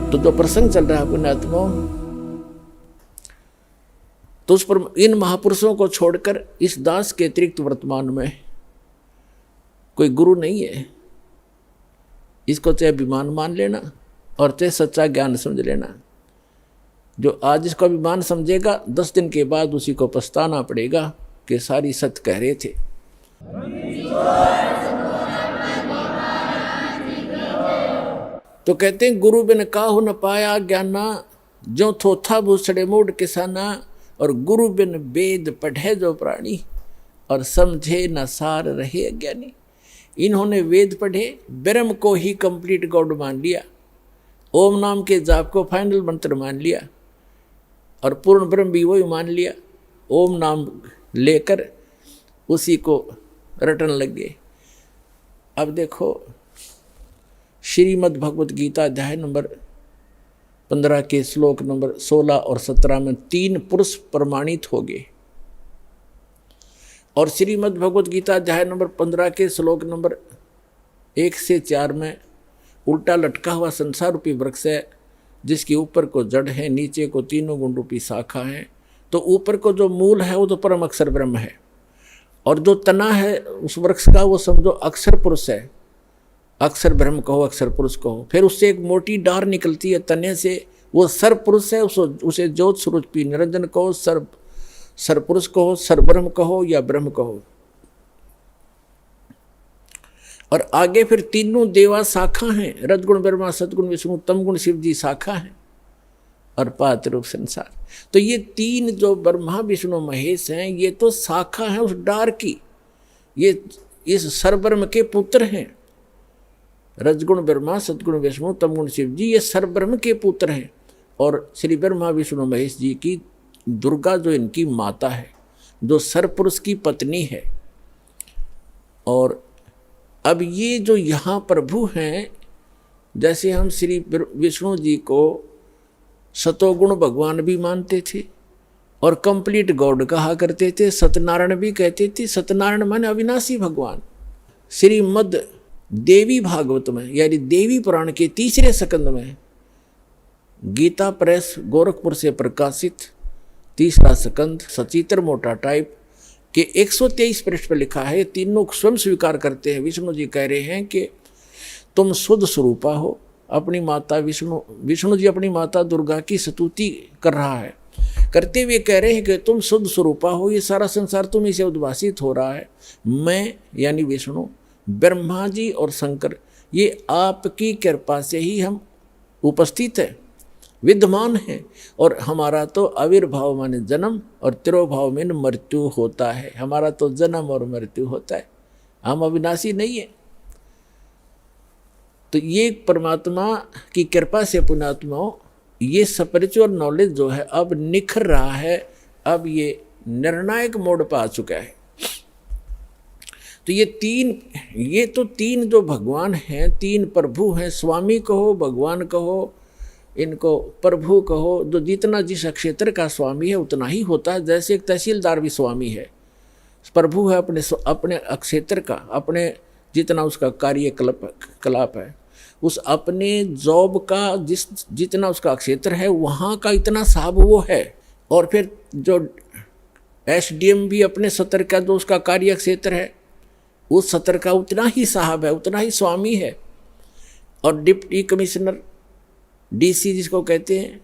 तो जो प्रसंग चल रहा है पुण्यात्मा, तो उस पर इन महापुरुषों को छोड़कर इस दास के अतिरिक्त वर्तमान में कोई गुरु नहीं है। इसको चाहे अभिमान मान लेना और चाहे सच्चा ज्ञान समझ लेना। जो आज इसको अभिमान समझेगा 10 दिन के बाद उसी को पछताना पड़ेगा कि सारी सत्य कह रहे थे। तो कहते हैं गुरु बिन काहू न पाया ज्ञाना, जो थोथा भूसड़े मूड किसाना। और गुरु बिन वेद पढ़े जो प्राणी, और समझे न सार रहे अज्ञानी। इन्होंने वेद पढ़े, ब्रह्म को ही कंप्लीट गॉड मान लिया, ओम नाम के जाप को फाइनल मंत्र मान लिया, और पूर्ण ब्रह्म भी वही मान लिया। ओम नाम लेकर उसी को रटन लग गए। अब देखो श्रीमद् भगवत गीता अध्याय नंबर 15 के श्लोक नंबर 16 और 17 में 3 पुरुष प्रमाणित हो गए। और श्रीमद् भगवत गीता अध्याय नंबर 15 के श्लोक नंबर 1 से 4 में उल्टा लटका हुआ संसार रूपी वृक्ष है, जिसके ऊपर को जड़ है, नीचे को तीनों गुण रूपी शाखा है। तो ऊपर को जो मूल है वो तो परम अक्षर ब्रह्म है, और जो तना है उस वृक्ष का वो समझो अक्षर पुरुष है। अक्षर ब्रह्म कहो, अक्षर पुरुष कहो। फिर उससे एक मोटी डार निकलती है तने से, वो सर पुरुष है। उसे ज्योत स्वरूपी निरंजन कहो, सर पुरुष कहो, सर ब्रह्म कहो या ब्रह्म कहो। और आगे फिर तीनों देवा शाखा हैं, रजगुण ब्रह्मा, सतगुण विष्णु, तमगुण शिव जी शाखा है, और पात्र रूप संसार। तो ये 3 जो ब्रह्मा विष्णु महेश हैं, ये तो शाखा है उस डार की। ये इस सरब्रह्म के पुत्र हैं। रजगुण ब्रह्मा, सतगुण विष्णु, तमगुण शिव जी, ये सरब्रह्म के पुत्र हैं। और श्री ब्रह्मा विष्णु महेश जी की दुर्गा जो इनकी माता है, जो सरपुरुष की पत्नी है। और अब ये जो यहाँ प्रभु हैं, जैसे हम श्री विष्णु जी को सतोगुण भगवान भी मानते थे और कंप्लीट गॉड कहा करते थे, सत्यनारायण भी कहते थे। सत्यनारायण माने अविनाशी भगवान। श्रीमद् देवी भागवत में यानी देवी पुराण के 3रे स्कंद में गीता प्रेस गोरखपुर से प्रकाशित 3रा स्कंद सचित्र मोटा टाइप के 123 पृष्ठ पर लिखा है। तीनों स्वयं स्वीकार करते हैं। विष्णु जी कह रहे हैं कि तुम शुद्ध स्वरूपा हो। अपनी माता विष्णु जी अपनी माता दुर्गा की स्तुति कर रहा है, करते हुए कह रहे हैं कि तुम शुद्ध स्वरूपा हो, ये सारा संसार तुम्हीं से उद्भासित हो रहा है। मैं यानी विष्णु, ब्रह्मा जी और शंकर, ये आपकी कृपा से ही हम उपस्थित हैं, विद्यमान हैं। और हमारा तो आविर्भाव माने जन्म और तिरोभाव में मृत्यु होता है। हमारा तो जन्म और मृत्यु होता है, हम अविनाशी नहीं है। तो ये परमात्मा की कृपा से पुण्यात्माओं, ये स्पिरिचुअल नॉलेज जो है अब निखर रहा है। अब ये निर्णायक मोड़ पर आ चुका है। तो ये तो तीन जो भगवान हैं, 3 प्रभु हैं। स्वामी कहो, भगवान कहो, इनको प्रभु कहो। जो जितना जिस क्षेत्र का स्वामी है उतना ही होता है। जैसे एक तहसीलदार भी स्वामी है, प्रभु है अपने क्षेत्र का, अपने जितना उसका कार्यकलाप है, उस अपने जॉब का जितना उसका क्षेत्र है वहाँ का इतना साहब वो है। और फिर जो SDM भी अपने सत्र का जो उसका कार्य क्षेत्र है, उस सत्र का उतना ही साहब है, उतना ही स्वामी है। और डिप्टी कमिश्नर DC जिसको कहते हैं,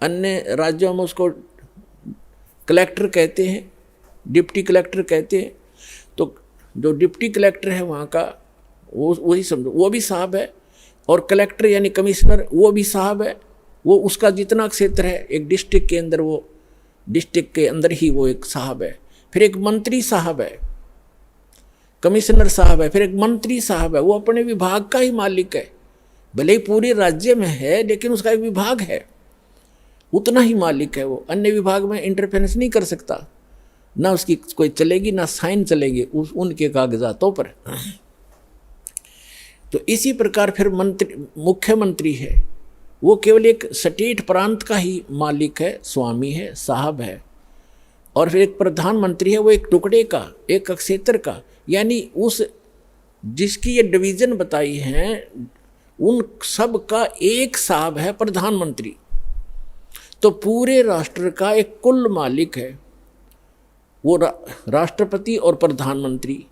अन्य राज्यों में उसको कलेक्टर कहते हैं, डिप्टी कलेक्टर कहते हैं। तो जो डिप्टी कलेक्टर है वहाँ का वही समझो, वो भी साहब है। और कलेक्टर यानी कमिश्नर वो भी साहब है। वो उसका जितना क्षेत्र है एक डिस्ट्रिक्ट के अंदर, वो डिस्ट्रिक्ट के अंदर ही वो एक साहब है। फिर एक मंत्री साहब है, कमिश्नर साहब है, फिर एक मंत्री साहब है। वो अपने विभाग का ही मालिक है, भले ही पूरे राज्य में है लेकिन उसका एक विभाग है, उतना ही मालिक है वो। अन्य विभाग में इंटरफेरेंस नहीं कर सकता, ना उसकी कोई चलेगी ना साइन चलेंगे उनके कागजातों पर। तो इसी प्रकार फिर मुख्यमंत्री है, वो केवल एक स्टेट प्रांत का ही मालिक है, स्वामी है, साहब है। और फिर एक प्रधानमंत्री है, वो एक टुकड़े का, एक क्षेत्र का, यानी उस जिसकी ये डिवीज़न बताई हैं उन सब का एक साहब है प्रधानमंत्री। तो पूरे राष्ट्र का एक कुल मालिक है वो राष्ट्रपति और प्रधानमंत्री।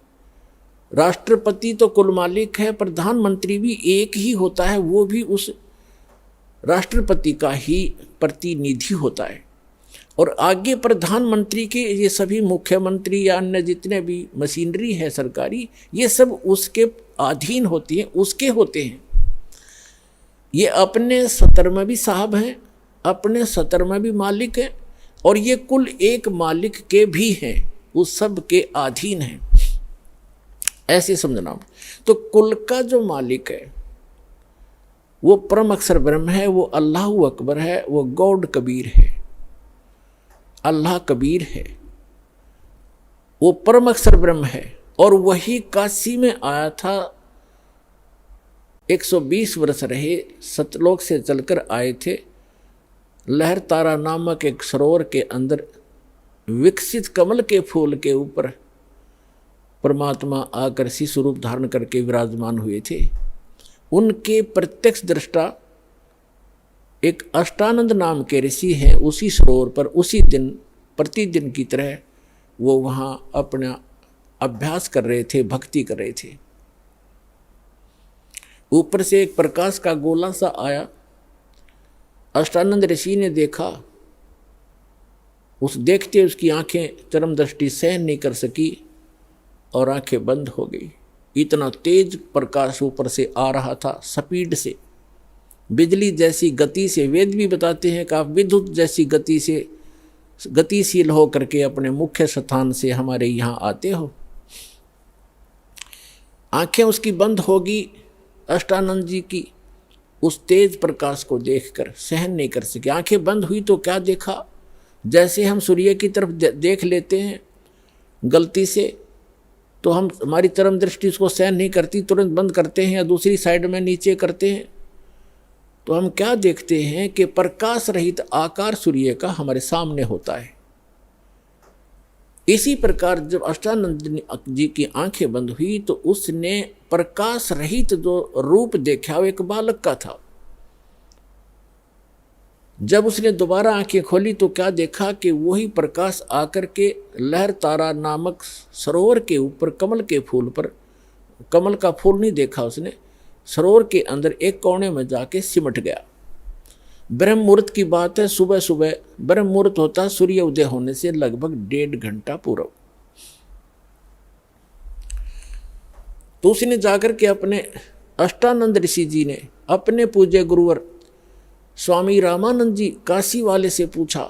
राष्ट्रपति तो कुल मालिक है, प्रधानमंत्री भी एक ही होता है, वो भी उस राष्ट्रपति का ही प्रतिनिधि होता है। और आगे प्रधानमंत्री के ये सभी मुख्यमंत्री या अन्य जितने भी मशीनरी है सरकारी, ये सब उसके अधीन होती हैं, उसके होते हैं। ये अपने सतर में भी साहब हैं, अपने सतर में भी मालिक हैं, और ये कुल एक मालिक के भी हैं, उस सब के अधीन हैं, ऐसे समझना। तो कुल का जो मालिक है वो परम अक्षर ब्रह्म है, वो अल्लाह अकबर है, वो गॉड कबीर है, अल्लाह कबीर है, वो परम अक्षर ब्रह्म है। और वही काशी में आया था, 120 वर्ष रहे, सतलोक से चलकर आए थे। लहर तारा नामक एक सरोवर के अंदर विकसित कमल के फूल के ऊपर परमात्मा आकर शिशु रूप धारण करके विराजमान हुए थे। उनके प्रत्यक्ष दृष्टा एक अष्टानंद नाम के ऋषि हैं, उसी सरोवर पर उसी दिन प्रतिदिन की तरह वो वहाँ अपना अभ्यास कर रहे थे, भक्ति कर रहे थे। ऊपर से एक प्रकाश का गोला सा आया, अष्टानंद ऋषि ने देखा, उस देखते उसकी आंखें चरम दृष्टि सहन नहीं कर सकी और आंखें बंद हो गई। इतना तेज प्रकाश ऊपर से आ रहा था, स्पीड से, बिजली जैसी गति से। वेद भी बताते हैं कि आप विद्युत जैसी गति से गतिशील हो करके अपने मुख्य स्थान से हमारे यहाँ आते हो। आंखें उसकी बंद होगी, अष्टानंद जी की उस तेज प्रकाश को देखकर सहन नहीं कर सके। आंखें बंद हुई तो क्या देखा, जैसे हम सूर्य की तरफ देख लेते हैं गलती से, तो हम हमारी चरम दृष्टि उसको सहन नहीं करती, तुरंत बंद करते हैं या दूसरी साइड में नीचे करते हैं। तो हम क्या देखते हैं कि प्रकाश रहित आकार सूर्य का हमारे सामने होता है। इसी प्रकार जब अष्टानंद जी की आंखें बंद हुई तो उसने प्रकाश रहित जो रूप देखा वो एक बालक का था। जब उसने दोबारा आंखें खोली तो क्या देखा कि वही प्रकाश आकर के लहर तारा नामक सरोवर के ऊपर कमल के फूल पर, कमल का फूल नहीं देखा उसने, सरोवर के अंदर एक कोने में जाके सिमट गया। ब्रह्म मुहूर्त की बात है, सुबह सुबह ब्रह्म मुहूर्त होता सूर्य उदय होने से लगभग 1.5 घंटा पूर्व। तो उसने जाकर के अपने अष्टानंद ऋषि जी ने अपने पूज्य गुरुवर स्वामी रामानंद जी काशी वाले से पूछा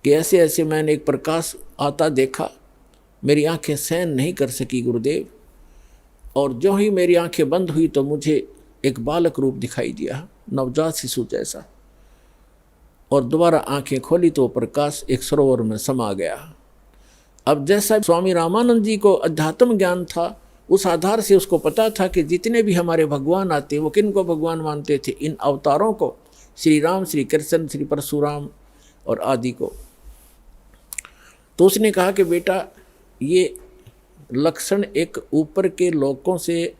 कि ऐसे ऐसे मैंने एक प्रकाश आता देखा, मेरी आंखें सहन नहीं कर सकी गुरुदेव, और जो ही मेरी आंखें बंद हुई तो मुझे एक बालक रूप दिखाई दिया, नवजात शिशु जैसा, और दोबारा आंखें खोली तो प्रकाश एक सरोवर में समा गया। अब जैसा स्वामी रामानंद जी को अध्यात्म ज्ञान था, उस आधार से उसको पता था कि जितने भी हमारे भगवान आते वो किन को भगवान मानते थे, इन अवतारों को, श्री राम, श्री कृष्ण, श्री परशुराम और आदि को। तो उसने कहा कि बेटा ये लक्षण एक ऊपर के लोकों से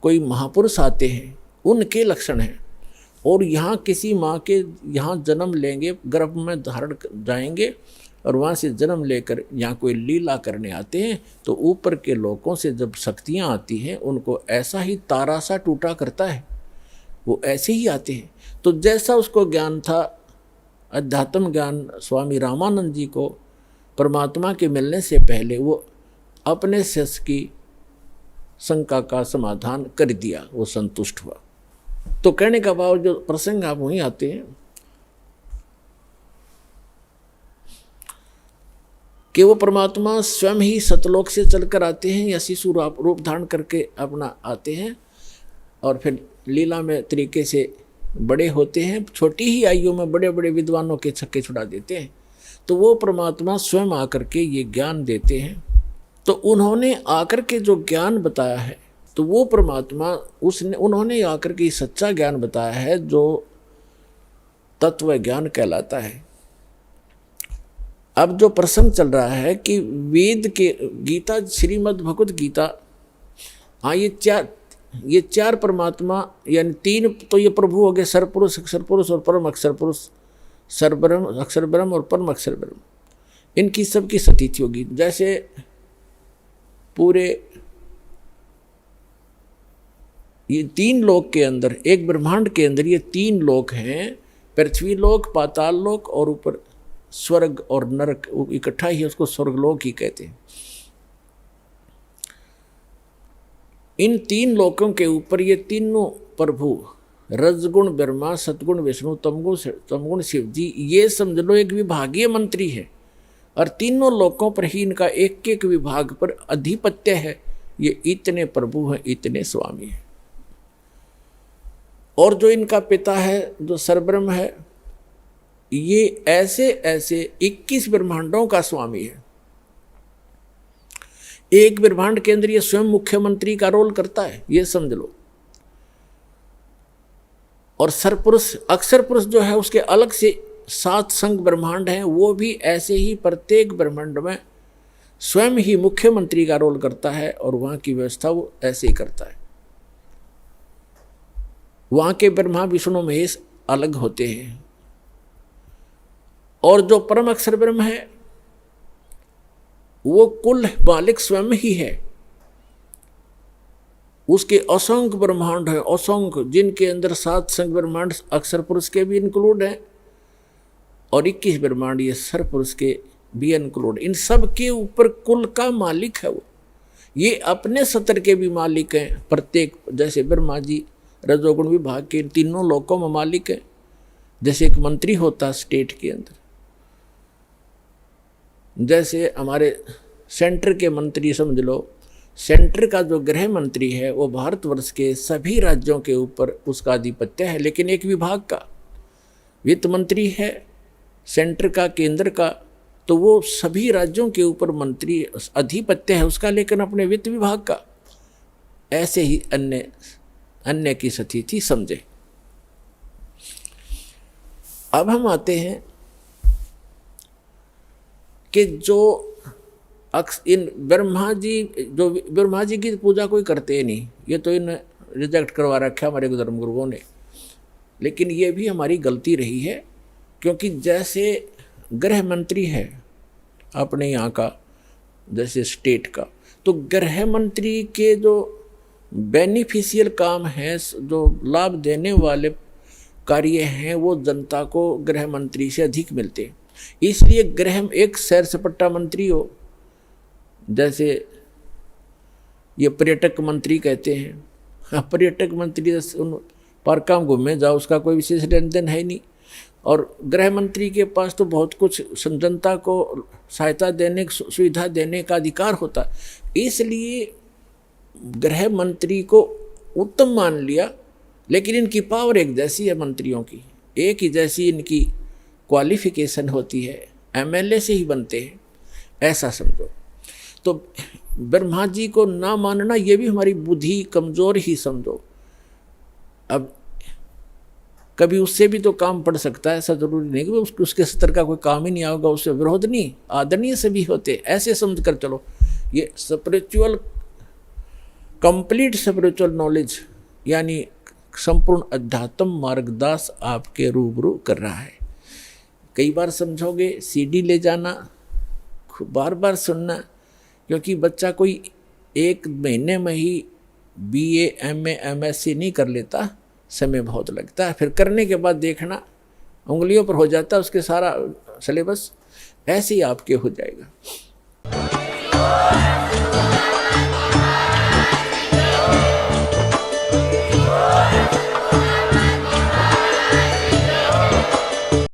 कोई महापुरुष आते हैं उनके लक्षण हैं, और यहाँ किसी माँ के यहाँ जन्म लेंगे, गर्भ में धारण जाएंगे और वहाँ से जन्म लेकर यहाँ कोई लीला करने आते हैं, तो ऊपर के लोकों से जब शक्तियाँ आती हैं उनको ऐसा ही तारा सा टूटा करता है, वो ऐसे ही आते हैं। तो जैसा उसको ज्ञान था, अध्यात्म ज्ञान स्वामी रामानंद जी को परमात्मा के मिलने से पहले, वो अपने शिष्य की शंका का समाधान कर दिया, वो संतुष्ट हुआ। तो कहने का भाव जो प्रसंग आप वहीं आते हैं कि वो परमात्मा स्वयं ही सतलोक से चलकर आते हैं या शिशु रूप धारण करके अपना आते हैं, और फिर लीला में तरीके से बड़े होते हैं, छोटी ही आयु में बड़े बड़े विद्वानों के छक्के छुड़ा देते हैं। तो वो परमात्मा स्वयं आकर के ये ज्ञान देते हैं। तो उन्होंने आकर के जो ज्ञान बताया है, तो वो परमात्मा उन्होंने आकर के सच्चा ज्ञान बताया है जो तत्व ज्ञान कहलाता है। अब जो प्रसंग चल रहा है कि वेद के गीता, श्रीमद् भगवत गीता, हाँ ये ये चार परमात्मा यानी तीन तो ये प्रभु हो गए, सरपुरुष, अक्षर पुरुष और परम अक्षर पुरुष, सरब्रह्म, अक्षर ब्रह्म और परम अक्षर ब्रह्म, इनकी सबकी स्थिति होगी। जैसे पूरे ये तीन लोक के अंदर, एक ब्रह्मांड के अंदर ये तीन लोक हैं, पृथ्वी लोक, पाताल लोक और ऊपर स्वर्ग और नरक इकट्ठा ही, उसको स्वर्गलोक ही कहते हैं। इन तीन लोकों के ऊपर ये तीनों प्रभु, रजगुण ब्रह्मा, सतगुण विष्णु, तमगुण शिव जी, ये समझ लो एक विभागीय मंत्री है और तीनों लोकों पर ही इनका एक एक विभाग पर अधिपत्य है। ये इतने प्रभु हैं, इतने स्वामी हैं। और जो इनका पिता है, जो सरब्रह्म है, ये ऐसे ऐसे 21 ब्रह्मांडों का स्वामी है। एक ब्रह्मांड के अंदर ये स्वयं मुख्यमंत्री का रोल करता है, ये समझ लो। और सरपुरुष, अक्षर पुरुष जो है, उसके अलग से 7 संघ ब्रह्मांड हैं, वो भी ऐसे ही प्रत्येक ब्रह्मांड में स्वयं ही मुख्यमंत्री का रोल करता है और वहां की व्यवस्था वो ऐसे ही करता है। वहां के ब्रह्मा विष्णु महेश अलग होते हैं। और जो परम अक्षर ब्रह्म है वो कुल मालिक स्वयं ही है। उसके असंख्य ब्रह्मांड है, असंख्य, जिनके अंदर 7 संख्य ब्रह्मांड अक्षर पुरुष के भी इंक्लूड हैं और 21 ब्रह्मांड ये सर पुरुष के भी इंक्लूड। इन सब के ऊपर कुल का मालिक है वो। ये अपने सत्र के भी मालिक हैं प्रत्येक, जैसे ब्रह्मा जी रजोगुण विभाग के तीनों लोकों में मालिक है। जैसे एक मंत्री होता स्टेट के अंदर, जैसे हमारे सेंटर के मंत्री समझ लो, सेंटर का जो गृह मंत्री है वो भारतवर्ष के सभी राज्यों के ऊपर उसका आधिपत्य है, लेकिन एक विभाग का। वित्त मंत्री है सेंटर का, केंद्र का, तो वो सभी राज्यों के ऊपर मंत्री आधिपत्य है उसका, लेकिन अपने वित्त विभाग का। ऐसे ही अन्य की स्थिति समझे। अब हम आते हैं कि जो इन ब्रह्मा जी की पूजा कोई करते ही नहीं, ये तो इन रिजेक्ट करवा रखा हमारे धर्म गुरुओं ने। लेकिन ये भी हमारी गलती रही है, क्योंकि जैसे गृह मंत्री है अपने यहाँ का, जैसे स्टेट का, तो गृह मंत्री के जो बेनिफिशियल काम है, जो लाभ देने वाले कार्य हैं, वो जनता को गृह मंत्री से अधिक मिलते हैं। इसलिए गृह एक सैर सपाटा मंत्री हो, जैसे ये पर्यटक मंत्री कहते हैं। पर्यटक मंत्री उन पार्क में घूमे जाओ, उसका कोई विशेष लेन देन है नहीं। और गृह मंत्री के पास तो बहुत कुछ जनता को सहायता देने, सुविधा देने का अधिकार होता। इसलिए गृह मंत्री को उत्तम मान लिया, लेकिन इनकी पावर एक जैसी है मंत्रियों की, एक ही जैसी इनकी क्वालिफिकेशन होती है, एमएलए से ही बनते हैं, ऐसा समझो। तो ब्रह्मा जी को ना मानना ये भी हमारी बुद्धि कमज़ोर ही समझो। अब कभी उससे भी तो काम पड़ सकता है, ऐसा जरूरी नहीं कि उसके स्तर का कोई काम ही नहीं आएगा, उससे विरोध नहीं, आदरणीय से भी होते, ऐसे समझ कर चलो। ये स्पिरिचुअल, कंप्लीट स्पिरिचुअल नॉलेज यानी संपूर्ण अध्यात्म मार्गदास आपके रूबरू कर रहा है। कई बार समझोगे, सीडी ले जाना, बार बार सुनना, क्योंकि बच्चा कोई एक महीने में ही बीए, एमए, एमएससी नहीं कर लेता, समय बहुत लगता है। फिर करने के बाद देखना उंगलियों पर हो जाता है उसके सारा सिलेबस, ऐसे ही आपके हो जाएगा।